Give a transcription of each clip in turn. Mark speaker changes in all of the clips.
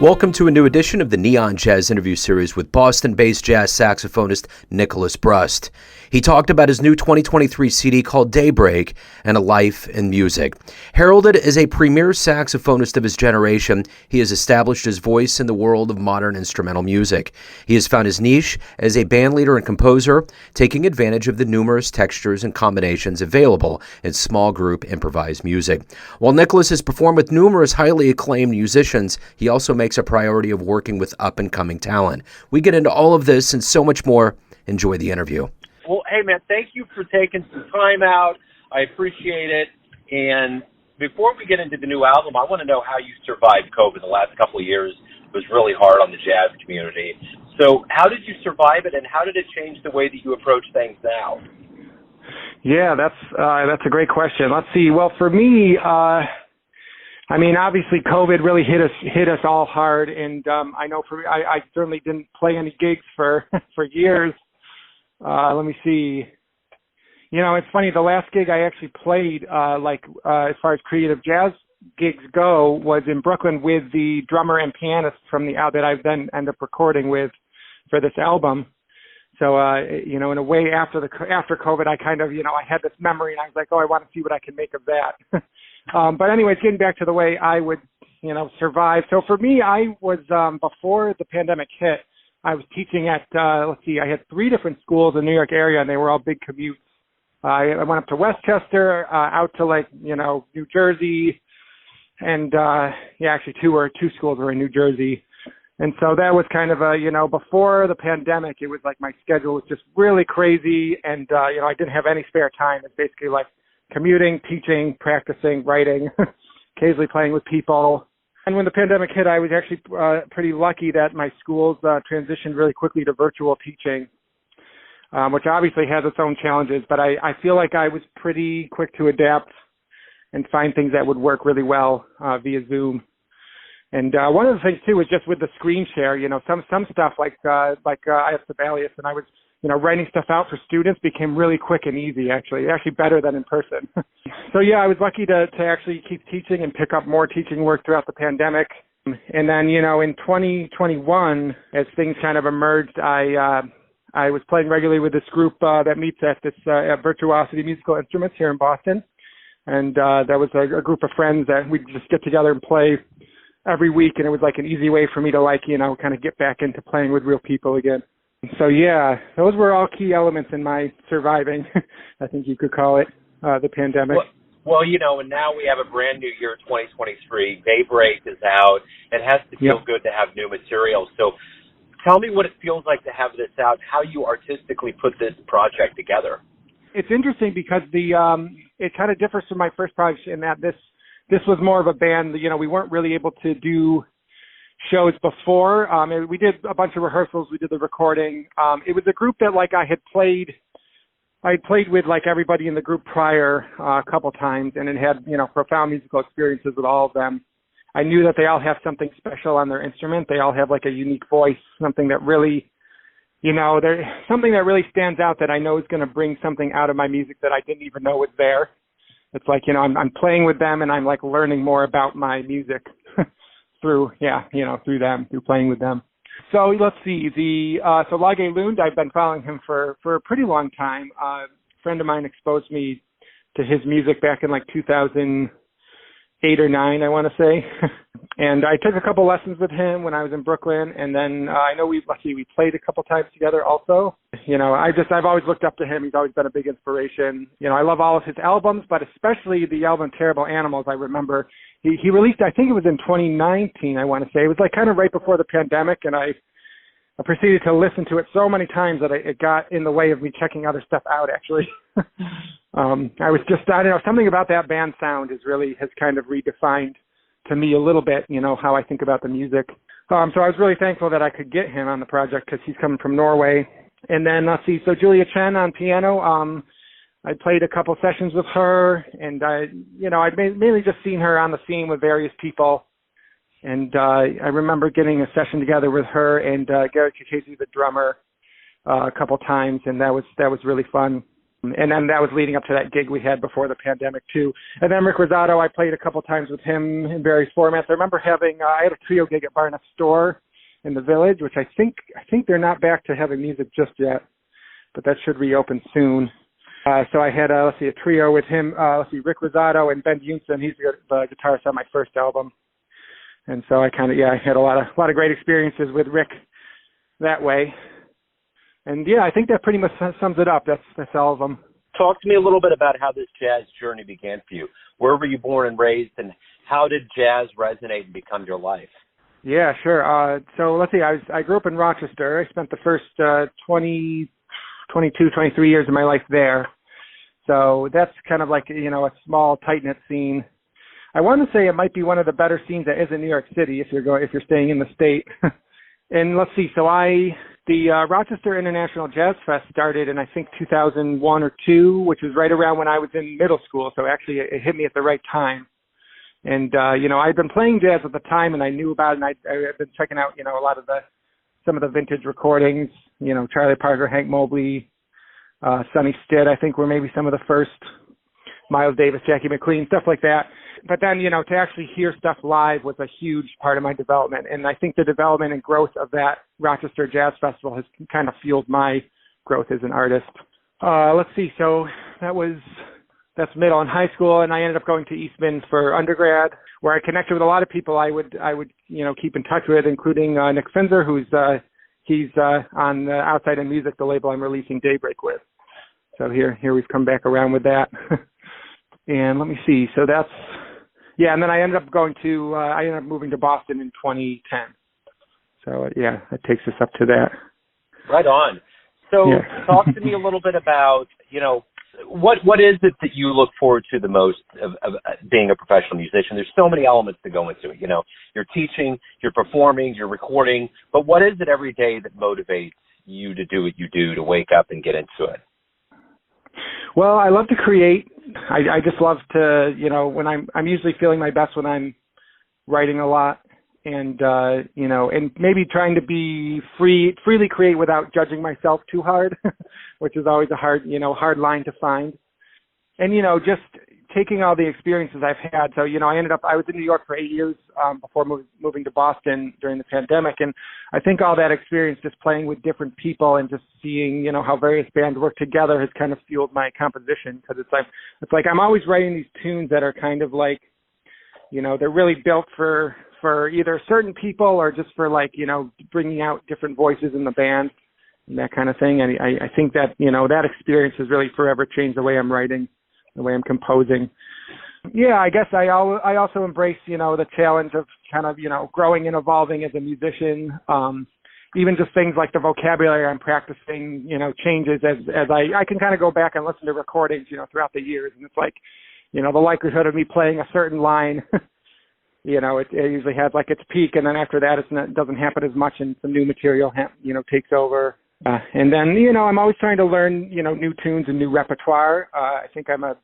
Speaker 1: Welcome to a new edition of the Neon Jazz interview series with Boston-based jazz saxophonist Nicholas Brust. He talked about his new 2023 CD called Daybreak and a life in music. Heralded as a premier saxophonist of his generation, he has established his voice in the world of modern instrumental music. He has found his niche as a bandleader and composer, taking advantage of the numerous textures and combinations available in small group improvised music. While Nicholas has performed with numerous highly acclaimed musicians, he also makes a priority of working with up-and-coming talent. We get into all of this and so much more. Enjoy the interview.
Speaker 2: Well, hey, man, thank you for taking some time out. I appreciate it. And before we get into the new album, I want to know how you survived COVID. The last couple of years was really hard on the jazz community. So how did you survive it, and how did it change the way that you approach things now?
Speaker 3: Yeah, that's a great question. Let's see. Well, for me, obviously COVID really hit us all hard, and I know I certainly didn't play any gigs for years. Let me see. It's funny. The last gig I actually played, as far as creative jazz gigs go, was in Brooklyn with the drummer and pianist from the that I then end up recording with for this album. So, in a way, after COVID, I kind of, I had this memory, and I was like, oh, I want to see what I can make of that. But anyways, getting back to the way I would, survive. So for me, I was, before the pandemic hit, I was teaching at, I had 3 different schools in the New York area, and they were all big commutes. I went up to Westchester, out to New Jersey, and actually 2 schools were in New Jersey. And so that was kind of before the pandemic, it was like my schedule was just really crazy, and I didn't have any spare time. It's basically like commuting, teaching, practicing, writing, occasionally playing with people. And when the pandemic hit, I was actually pretty lucky that my schools transitioned really quickly to virtual teaching, which obviously has its own challenges, but I feel like I was pretty quick to adapt and find things that would work really well via Zoom. And one of the things too was just with the screen share, some stuff like I have Sibelius, and I was, writing stuff out for students became really quick and easy, actually better than in person. So yeah, I was lucky to actually keep teaching and pick up more teaching work throughout the pandemic. And then, in 2021, as things kind of emerged, I was playing regularly with this group that meets at this at Virtuosity Musical Instruments here in Boston. And that was a group of friends that we'd just get together and play every week, and it was like an easy way for me to kind of get back into playing with real people again. So yeah, those were all key elements in my surviving, I think you could call it, the pandemic.
Speaker 2: Well, and now we have a brand new year, 2023. Daybreak is out. It has to feel good to have new material. So tell me what it feels like to have this out, how you artistically put this project together.
Speaker 3: It's interesting because it kind of differs from my first project in that this was more of a band. We weren't really able to do shows before. We did a bunch of rehearsals. We did the recording. It was a group that I had played with everybody in the group prior a couple times, and it had profound musical experiences with all of them. I knew that they all have something special on their instrument. They all have a unique voice, something that really, something that really stands out that I know is going to bring something out of my music that I didn't even know was there. It's I'm playing with them, and I'm learning more about my music through them, through playing with them. So let's see, so Lage Lund, I've been following him for a pretty long time. A friend of mine exposed me to his music back in 2008 or 9, I want to say. And I took a couple lessons with him when I was in Brooklyn, and then I know we played a couple times together also. I've always looked up to him. He's always been a big inspiration. I love all of his albums, but especially the album Terrible Animals. I remember he released, I think it was in 2019, I want to say. It was kind of right before the pandemic, and I proceeded to listen to it so many times that it got in the way of me checking other stuff out, actually. I don't know, something about that band sound has kind of redefined to me a little bit, how I think about the music. So I was really thankful that I could get him on the project because he's coming from Norway. And then let's see, so Julia Chen on piano, I played a couple sessions with her, and I'd mainly just seen her on the scene with various people. And I remember getting a session together with her and Gary Kukesi, the drummer, a couple times, and that was really fun. And then that was leading up to that gig we had before the pandemic too. And then Rick Rosato, I played a couple times with him in various formats. I remember having, I had a trio gig at Bar Next Door in the Village, which I think they're not back to having music just yet, but that should reopen soon. So I had, a trio with him, Rick Rosato and Ben Unson. He's the guitarist on my first album. And so I had a lot of great experiences with Rick that way. And I think that pretty much sums it up. That's all of them.
Speaker 2: Talk to me a little bit about how this jazz journey began for you. Where were you born and raised, and how did jazz resonate and become your life?
Speaker 3: Yeah, sure. So let's see. I grew up in Rochester. I spent the first 22, 23 years of my life there. So that's kind of like, a small, tight-knit scene. I want to say it might be one of the better scenes that is in New York City if you're staying in the state. And let's see. So the Rochester International Jazz Fest started in, I think, 2001 or 2, which was right around when I was in middle school. So actually it hit me at the right time. And, I'd been playing jazz at the time and I knew about it, and I'd been checking out, some of the vintage recordings, Charlie Parker, Hank Mobley, Sonny Stitt, I think were maybe some of the first, Miles Davis, Jackie McLean, stuff like that. But then, to actually hear stuff live was a huge part of my development. And I think the development and growth of that Rochester Jazz Festival has kind of fueled my growth as an artist. Let's see. So that's middle and high school. And I ended up going to Eastman for undergrad, where I connected with a lot of people I would keep in touch with, including Nick Finzer, he's on the Outside in Music, the label I'm releasing Daybreak with. So here we've come back around with that. And let me see. So and then I ended up moving to Boston in 2010. So that takes us up to that.
Speaker 2: Right on. So talk to me a little bit about, what is it that you look forward to the most of being a professional musician? There's so many elements to go into it. You're teaching, you're performing, you're recording, but what is it every day that motivates you to do what you do, to wake up and get into it?
Speaker 3: Well, I love to create. I just love to, when I'm usually feeling my best when I'm writing a lot, and and maybe trying to be freely create without judging myself too hard, which is always a hard line to find. And just taking all the experiences I've had. So I was in New York for 8 years before moving to Boston during the pandemic, and I think all that experience just playing with different people and just seeing how various bands work together has kind of fueled my composition, because it's like I'm always writing these tunes that are kind of like they're really built for either certain people or just for bringing out different voices in the band and that kind of thing. And I think that that experience has really forever changed the way I'm writing, the way I'm composing. Yeah, I guess I also embrace, the challenge of kind of, growing and evolving as a musician. Even just things like the vocabulary I'm practicing, changes as I can kind of go back and listen to recordings, throughout the years. And it's like, the likelihood of me playing a certain line, it usually has like its peak. And then after that, it doesn't happen as much, and some new material, takes over. And then, I'm always trying to learn, new tunes and new repertoire. I think I'm a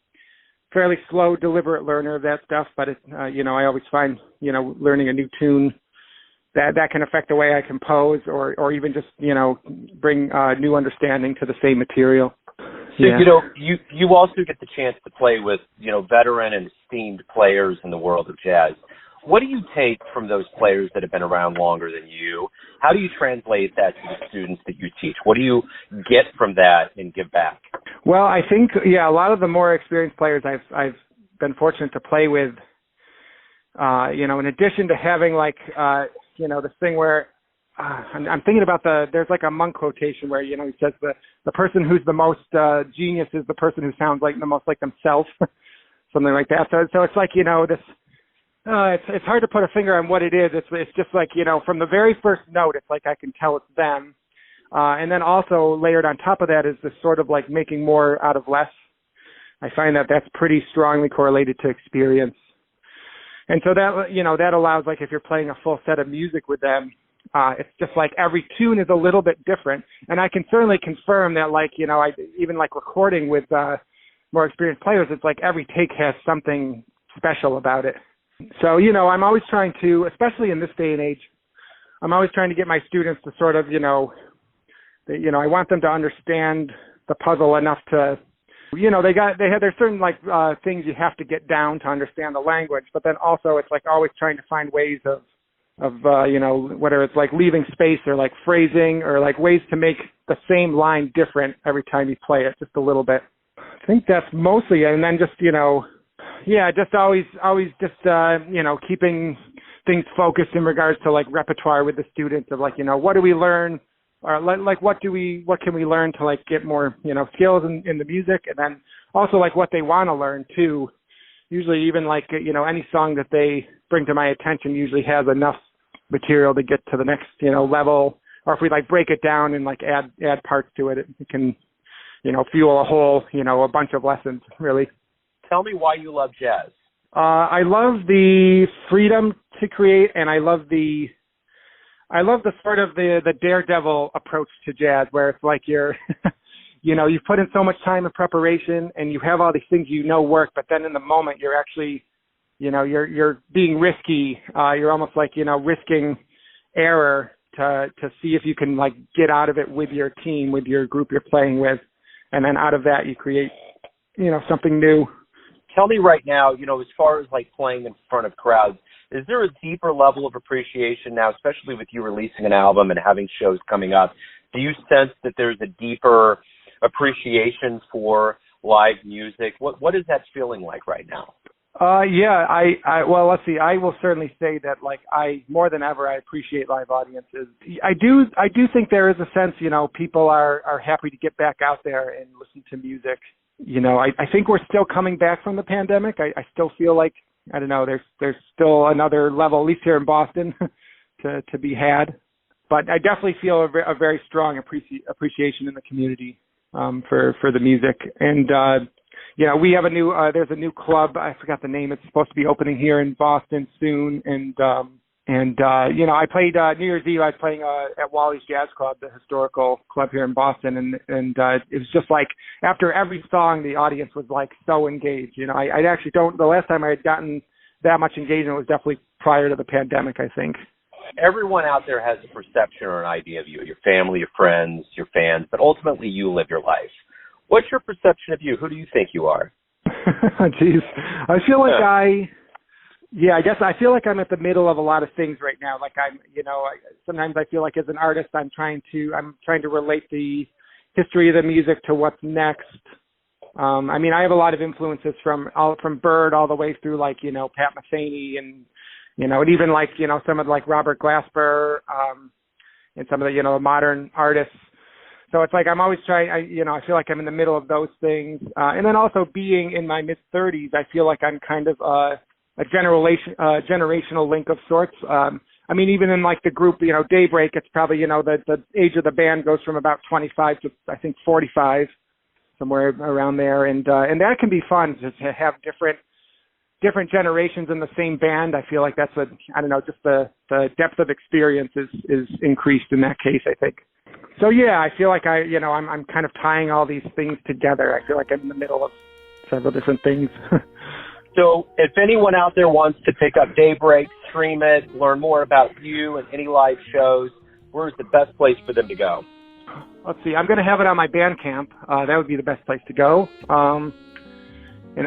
Speaker 3: fairly slow, deliberate learner of that stuff, but I always find, learning a new tune that can affect the way I compose, or even just, bring new understanding to the same material.
Speaker 2: So, you also get the chance to play with, veteran and esteemed players in the world of jazz. What do you take from those players that have been around longer than you? How do you translate that to the students that you teach? What do you get from that and give back?
Speaker 3: Well, I think, a lot of the more experienced players I've been fortunate to play with, in addition to having this thing where I'm thinking about there's like a Monk quotation where, he says the person who's the most genius is the person who sounds like the most like themselves, something like that. So it's like, this, it's hard to put a finger on what it is. It's just like, from the very first note, it's like I can tell it's them. And then also layered on top of that is this sort of like making more out of less. I find that that's pretty strongly correlated to experience. And so that, that allows, like, if you're playing a full set of music with them, it's just like every tune is a little bit different. And I can certainly confirm that, like, I even like recording with more experienced players, it's like every take has something special about it. So, I'm always trying to, especially in this day and age, I'm always trying to get my students to sort of, I want them to understand the puzzle enough to You know, there's certain like things you have to get down to understand the language, but then also it's like always trying to find ways of you know, whether it's like leaving space or like phrasing or like ways to make the same line different every time you play it just a little bit. I think that's mostly it. And then just, you know, yeah, just always just, you know, keeping things focused in regards to like repertoire with the students of like, you know, what do we learn? Or like what can we learn to like get more, you know, skills in the music, and then also like what they want to learn too. Usually even like, you know, any song that they bring to my attention usually has enough material to get to the next, you know, level. Or if we like break it down and like add parts to it, it can, you know, fuel a whole, you know, a bunch of lessons really.
Speaker 2: Tell me why you love jazz.
Speaker 3: I love the freedom to create, and I love the sort of the daredevil approach to jazz, where it's like you're, you know, you've put in so much time in preparation and you have all these things you know work, but then in the moment you're actually, you know, you're being risky. You're almost like, you know, risking error to see if you can like get out of it with your team, with your group you're playing with, and then out of that you create, you know, something new.
Speaker 2: Tell me right now, you know, as far as like playing in front of crowds, is there a deeper level of appreciation now, especially with you releasing an album and having shows coming up? Do you sense that there's a deeper appreciation for live music? What is that feeling like right now?
Speaker 3: Yeah, well, let's see. I will certainly say that, like, more than ever, I appreciate live audiences. I do think there is a sense, you know, people are happy to get back out there and listen to music. You know, I think we're still coming back from the pandemic. I still feel like, I don't know, there's still another level, at least here in Boston, to be had. But I definitely feel a very strong appreciation in the community for the music. And you know, we have there's a new club. I forgot the name. It's supposed to be opening here in Boston soon. And you know, I played New Year's Eve. I was playing at Wally's Jazz Club, the historical club here in Boston. And it was just like after every song, the audience was like so engaged. You know, I actually the last time I had gotten that much engagement was definitely prior to the pandemic, I think.
Speaker 2: Everyone out there has a perception or an idea of you, your family, your friends, your fans, but ultimately you live your life. What's your perception of you? Who do you think you are?
Speaker 3: Jeez. I feel like I guess I feel like I'm at the middle of a lot of things right now. Like I'm, you know, sometimes I feel like as an artist, I'm trying to relate the history of the music to what's next. I mean, I have a lot of influences from Bird all the way through, like, you know, Pat Metheny and, you know, and even like, you know, some of like Robert Glasper, and some of the, you know, modern artists. So it's like I'm always trying, I feel like I'm in the middle of those things. And then also being in my mid-30s, I feel like I'm kind of a generational link of sorts. I mean, even in like the group, you know, Daybreak, it's probably, you know, the age of the band goes from about 25 to, I think, 45, somewhere around there. And that can be fun to have different generations in the same band. I feel like that's just the depth of experience is increased in that case, I think. So yeah, I feel like I'm kind of tying all these things together. I feel like I'm in the middle of several different things.
Speaker 2: So if anyone out there wants to pick up Daybreak, stream it, learn more about you and any live shows, where's the best place for them to go?
Speaker 3: Let's see. I'm going to have it on my Bandcamp. That would be the best place to go. And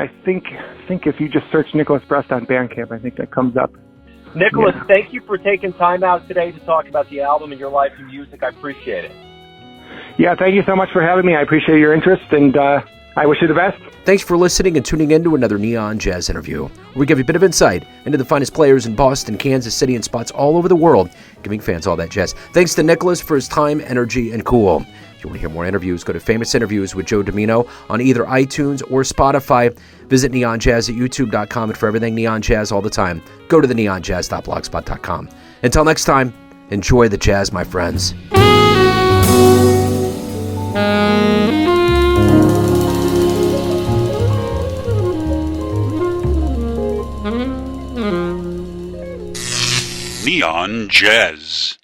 Speaker 3: I think if you just search Nicholas Brust on Bandcamp, I think that comes up.
Speaker 2: Nicholas, Thank you for taking time out today to talk about the album and your life and music. I appreciate it.
Speaker 3: Yeah, thank you so much for having me. I appreciate your interest, and I wish you the best.
Speaker 1: Thanks for listening and tuning in to another Neon Jazz interview, where we give you a bit of insight into the finest players in Boston, Kansas City, and spots all over the world, giving fans all that jazz. Thanks to Nicholas for his time, energy, and cool. If you want to hear more interviews, go to Famous Interviews with Joe Domino on either iTunes or Spotify. Visit neonjazz at youtube.com, and for everything Neon Jazz all the time, go to the neonjazz.blogspot.com. Until next time, enjoy the jazz, my friends.
Speaker 4: Neon Jazz.